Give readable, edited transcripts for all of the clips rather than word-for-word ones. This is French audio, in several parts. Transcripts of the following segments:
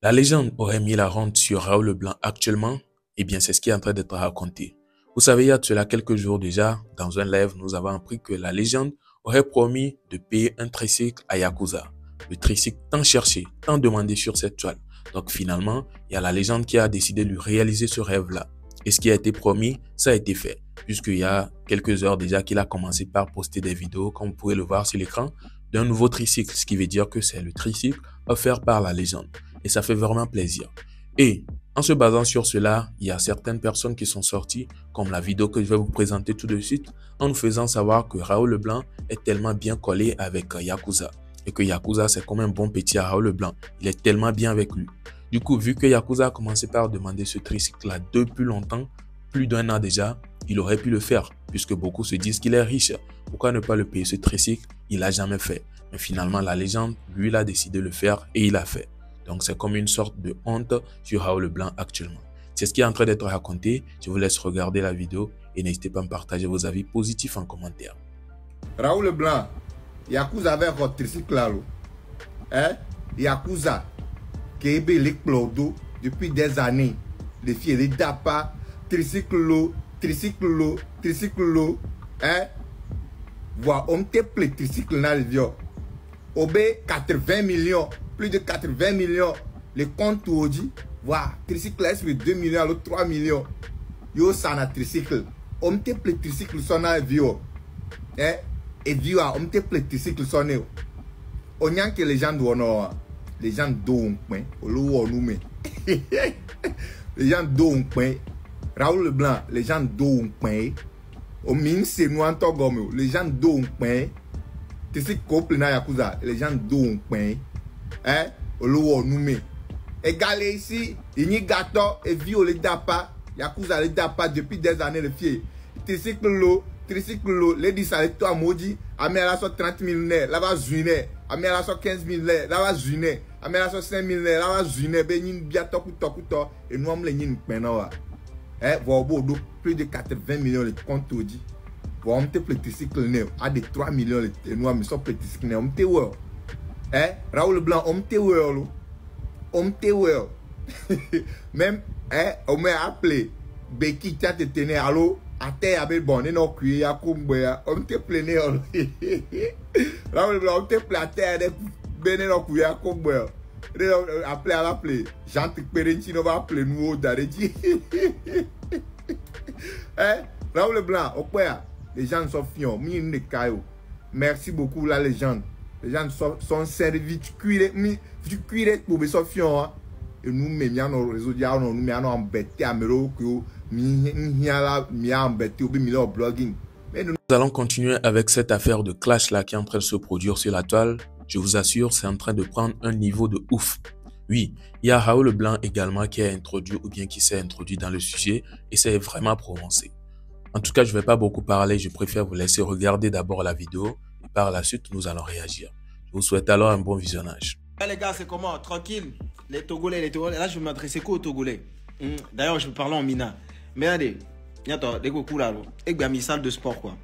La légende aurait mis la rente sur Raoul Leblanc actuellement? Eh bien, c'est ce qui est en train d'être raconté. Vous savez, il y a de cela quelques jours déjà, dans un live, nous avons appris que la légende aurait promis de payer un tricycle à Yakuza. Le tricycle tant cherché, tant demandé sur cette toile. Donc finalement, il y a la légende qui a décidé de lui réaliser ce rêve-là. Et ce qui a été promis, ça a été fait. Puisqu'il y a quelques heures déjà qu'il a commencé par poster des vidéos, comme vous pouvez le voir sur l'écran, d'un nouveau tricycle. Ce qui veut dire que c'est le tricycle offert par la légende. Et ça fait vraiment plaisir. Et en se basant sur cela, il y a certaines personnes qui sont sorties, comme la vidéo que je vais vous présenter tout de suite, en nous faisant savoir que Raoul Leblanc est tellement bien collé avec Yakuza. Et que Yakuza, c'est comme un bon petit à Raoul Leblanc. Il est tellement bien avec lui. Du coup, vu que Yakuza a commencé par demander ce tricycle-là depuis longtemps, plus d'1 an déjà, il aurait pu le faire, puisque beaucoup se disent qu'il est riche. Pourquoi ne pas le payer ce tricycle? Il l'a jamais fait. Mais finalement, la légende, lui, il a décidé de le faire et il l'a fait. Donc, c'est comme une sorte de honte sur Raoul Leblanc actuellement. C'est ce qui est en train d'être raconté. Je vous laisse regarder la vidéo et n'hésitez pas à me partager vos avis positifs en commentaire. Raoul Leblanc, Yakuza avec votre tricycle là. Hein? Yakuza, qui est l'explodo depuis des années. Les filles, les dapa, tricycle l'eau, hein? Voir, on te plaît tricycle dans le vieux. Obé 80 millions, plus de 80 millions. Les comptes aujourd'hui, voilà, tricycle là, c'est 2 millions, l'autre 3 millions. Yo, ça n'a tricycle. On te plaît tricycle, son a vieux. Hein? Et vieux, on te plaît tricycle, son a. On y a que les gens doivent, les gens doivent, les gens doivent, Raoul Leblanc, les gens doivent, au mine c'est nous en Togo, les gens doivent, tu sais couple na Yakuza, les gens doivent, hein, au loup nous égalé ici, il y a gâteau et vieux les dapa, Yakuza les dapa depuis des années de filles, tricycle l'eau, les 10 à toi maudit, amène la 30 000 nez, là-bas zuné, amène la 15 000 nez, là-bas zuné, amène la 5 000 nez, là-bas zuné, ben yin biato kuto, et nous on les yin maintenant. Eh, voilà, plus de 80 millions de comptes aujourd'hui. Voilà, on te plaît tricycle né, à des 3 millions de noirs, mais sont plaît tricycle né, on te ouais. Eh, Raoul Leblanc, on te ouais, on te ouais. Même, eh, on m'a appelé, Becky, tu as te tenu à l'eau. À terre avec bon, et non cuit à Kumboya, on te plaît, Raoul Leblanc, on te plaît à terre, ben non cuit à Kumboya. Appelé à l'appeler, Jean Perentino va appeler nous d'Arédi. Eh, Raoul Leblanc, au point, les gens sont fiants, mine de cailloux. Merci beaucoup, la légende. Les gens sont servis, tu cuirais pour les fiants. Et nous, mais nous, nos réseaux, nous, mais nous, embêtés à Mero, nous allons continuer avec cette affaire de clash là qui est en train de se produire sur la toile. Je vous assure, c'est en train de prendre un niveau de ouf. Oui, il y a Raoul Leblanc également qui est introduit ou bien qui s'est introduit dans le sujet et c'est vraiment prononcé. En tout cas, je ne vais pas beaucoup parler, je préfère vous laisser regarder d'abord la vidéo et par la suite, nous allons réagir. Je vous souhaite alors un bon visionnage. Les gars, c'est comment? Tranquille. Les Togolais. Là, je vais m'adresser qu'aux Togolais. D'ailleurs, je vais parler en mina. Mais regardez, il y a des coups là, et bien mis salle de sport quoi.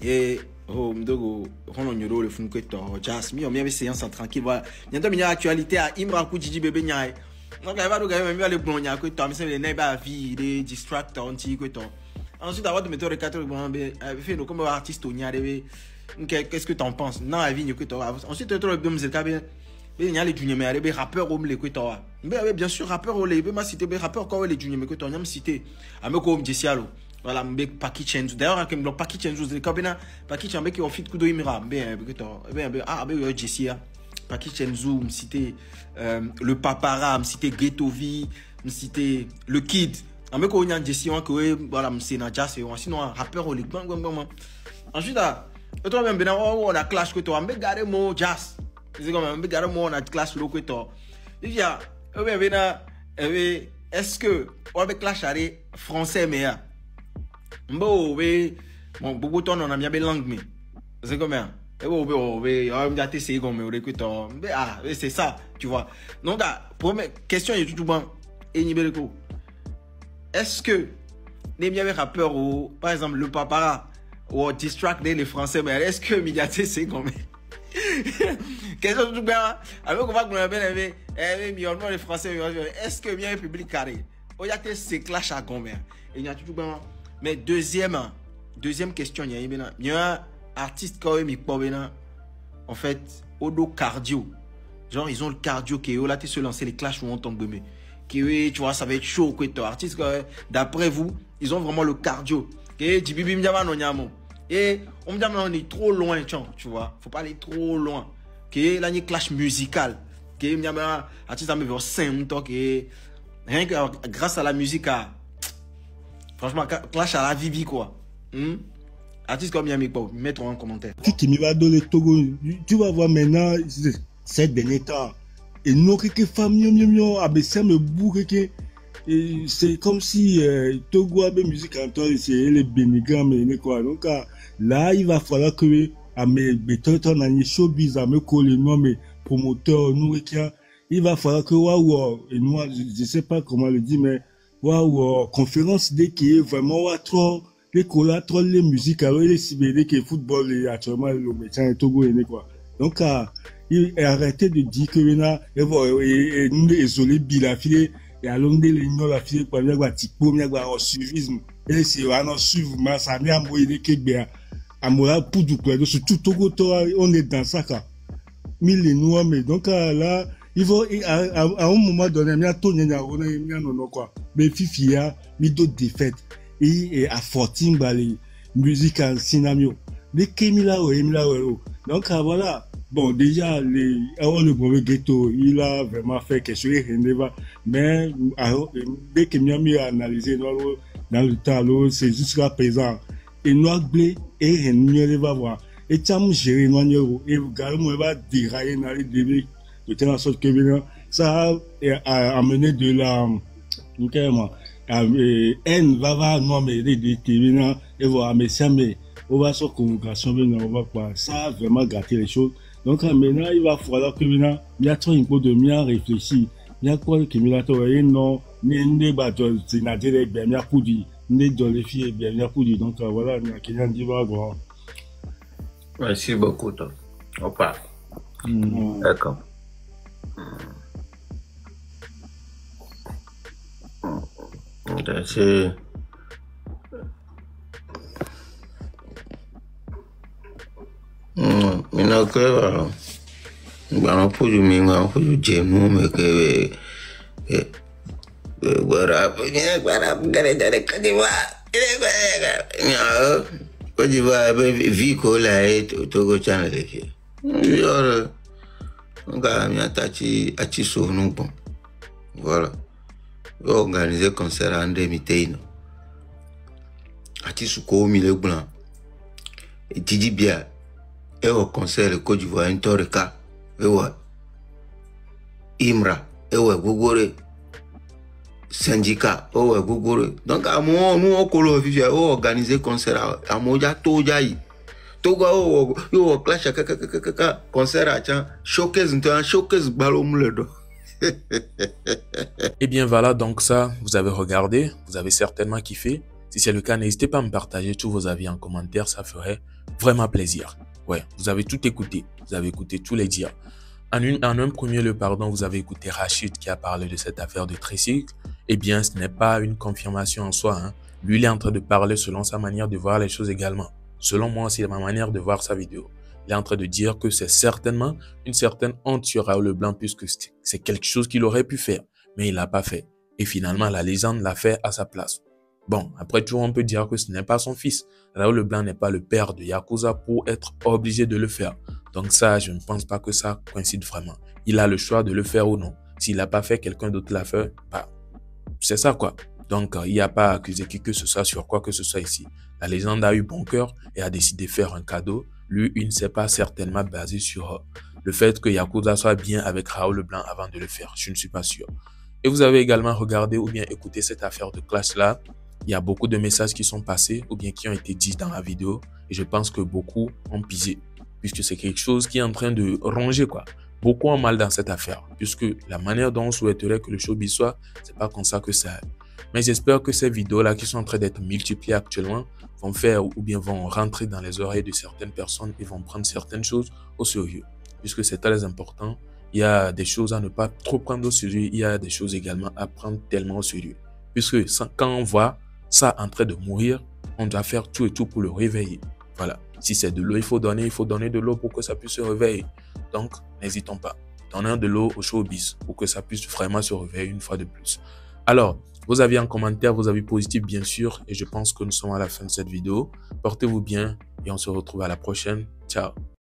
Et mdogo rono nyoro le fun kweto jas mi o mi séance tranquille voilà. Il y a une actualité à Imra ku Djidji bébé nyaay. Donc il va do gars même le bon nya kweto mais c'est les neba vie des distract anti kweto. Ensuite avoir de mettre le 4 bon fait nous comme artiste nya de qu'est-ce que tu en penses? Non la vie kweto. Ensuite tu le bien c'est bien. Mais il y a les juniors mais les rappeurs au les kweto. Mais bien sûr rappeurs au les ma cité les rappeurs quand les juniors mais kweto nyam cité ameko mjesialo. Voilà, mbek Paki Chenzu. D'ailleurs, quand le Paki Chenzu, c'est quand même Paki Chenzu qui offre coup de imira. Ben Jessia. Paki Chenzu, cité le Papara, cité Ghetto V, cité le Kid. Ambe ko nyan Jessia que voilà, c'est na jazz et sinon rappeur au bang bang bang. Ensuite là, toi même ben on a clash que toi, ambe garé mo jazz. C'est comme ambe garé mo on a clash lo que toi. Il y a est-ce que on a clash arrêt français mais bon, beaucoup de temps on a bien langue mais c'est combien? C'est ça, tu vois. Donc, première question est tout bon. Est-ce que les bien rappeurs ou par exemple le Papara ou distract les Français, mais est-ce que médiaté c'est comme Question tout bien. Avec on va qu'on a bien aimé. Les Français, est-ce que bien le public carré? Oh, il y a ces clash à combien? Et il y a tout bien. Mais deuxième question, il y a un artiste quand même, en fait, au dos cardio. Genre, ils ont le cardio qui est là, tu se lancer les clashs où on tombe. Qui tu vois, ça va être chaud. Quoi, artiste, d'après vous, ils ont vraiment le cardio. Et on me dit, on est trop loin, tu vois. Faut pas aller trop loin. Que là, il y a clash musical. Que artiste a mis vers 5 ans. Rien que grâce à la musique, franchement, clash à la Vivi, quoi. Artiste comme Yami, mettons en commentaire. Qui me va donner Togo, tu vas voir maintenant, ces derniers temps. Et nous, quelques familles, ça me bourre. C'est comme si Togo avait musique en toi, c'est les bénigrammes, quoi. Donc là, il va falloir que à mes bétons, à showbiz, à mes collègues, mes promoteurs, nous, il va falloir que et moi, je sais pas comment le dire, mais conférence dès qu'il est vraiment trop les collègues, trop les musiques, alors les CBD qui est football et actuellement le médecin et Togo et quoi. Donc arrêtez de dire que et nous isolés bilafilé et allons des lignes la fille pour bien voir typo bien voir suivisme et c'est vraiment suivre mais ça n'est pas moyen que bien à moi pour du quoi surtout Togo on est dans ça quoi mille noirs mais donc là il faut à un moment donné bien tourner on est bien non quoi mais fifia mi d'autres défaites et à fortune les musique en synamio les Kemila donc voilà. Bon, déjà, le mauvais ghetto, il a vraiment fait quelque chose, mais dès que nous avons analysé dans le tableau, c'est jusqu'à présent. Et nous avons blé et nous va voir. Et nous avons géré nous et nous va dérailler dans les débits, de telle sorte que ça a amené de la haine, va nous amener des terminants et voir, mais ça, mais on va sur communication, on va pas. Ça a vraiment gâté les choses. Donc maintenant, il va falloir que maintenant, il y a trop un peu de bien réfléchir. Il y a quoi que il non, n'est pas de sénateur bien bien pour dire, n'est de les filles bien bien pour dire. Donc voilà, il y a quelqu'un qui va voir. Merci beaucoup, toi. Au revoir. D'accord. C'est maintenant que on peut dire mais que voilà vie là et Togo channel qui on a mis attaché sur nous bon voilà organiser concert en 2021 attaché sur comme il est blanc et Didi bien et au concert le Côte d'Ivoire un torika et ouais Imra et ouais Gogore syndicat et ouais Gogore donc à moi nous on colo vivre organiser concert à moja tojayi togo yo clash concert à showcase ballon le do. Et bien voilà, donc ça, vous avez regardé, vous avez certainement kiffé. Si c'est le cas, n'hésitez pas à me partager tous vos avis en commentaire, ça ferait vraiment plaisir. Ouais, vous avez tout écouté, vous avez écouté tous les dires. En un premier lieu, pardon, vous avez écouté Rachid qui a parlé de cette affaire de tricycle. Eh bien, ce n'est pas une confirmation en soi. Hein. Lui, il est en train de parler selon sa manière de voir les choses également. Selon moi, c'est ma manière de voir sa vidéo. Il est en train de dire que c'est certainement une certaine honte sur Raoul Leblanc puisque c'est quelque chose qu'il aurait pu faire, mais il l'a pas fait. Et finalement, la légende l'a fait à sa place. Bon, après tout, on peut dire que ce n'est pas son fils. Raoul Leblanc n'est pas le père de Yakuza pour être obligé de le faire. Donc ça, je ne pense pas que ça coïncide vraiment. Il a le choix de le faire ou non. S'il l'a pas fait, quelqu'un d'autre l'a fait, bah, c'est ça quoi. Donc, il n'y a pas à accuser qui que ce soit sur quoi que ce soit ici. La légende a eu bon cœur et a décidé de faire un cadeau. Lui, il ne s'est pas certainement basé sur le fait que Yakuza soit bien avec Raoul Leblanc avant de le faire. Je ne suis pas sûr. Et vous avez également regardé ou bien écouté cette affaire de clash-là. Il y a beaucoup de messages qui sont passés ou bien qui ont été dits dans la vidéo. Et je pense que beaucoup ont pisé. Puisque c'est quelque chose qui est en train de ronger quoi. Beaucoup ont mal dans cette affaire. Puisque la manière dont on souhaiterait que le showbiz soit, c'est pas comme ça que ça. Mais j'espère que ces vidéos-là qui sont en train d'être multipliées actuellement vont faire ou bien vont rentrer dans les oreilles de certaines personnes et vont prendre certaines choses au sérieux. puisque c'est très important. Il y a des choses à ne pas trop prendre au sérieux. Il y a des choses également à prendre tellement au sérieux. Puisque quand on voit ça en train de mourir, on doit faire tout et tout pour le réveiller. Voilà. Si c'est de l'eau, il faut donner de l'eau pour que ça puisse se réveiller. Donc, n'hésitons pas. Donnons de l'eau au showbiz pour que ça puisse vraiment se réveiller une fois de plus. Alors, vos avis en commentaire, vos avis positifs bien sûr. Et je pense que nous sommes à la fin de cette vidéo. Portez-vous bien et on se retrouve à la prochaine. Ciao.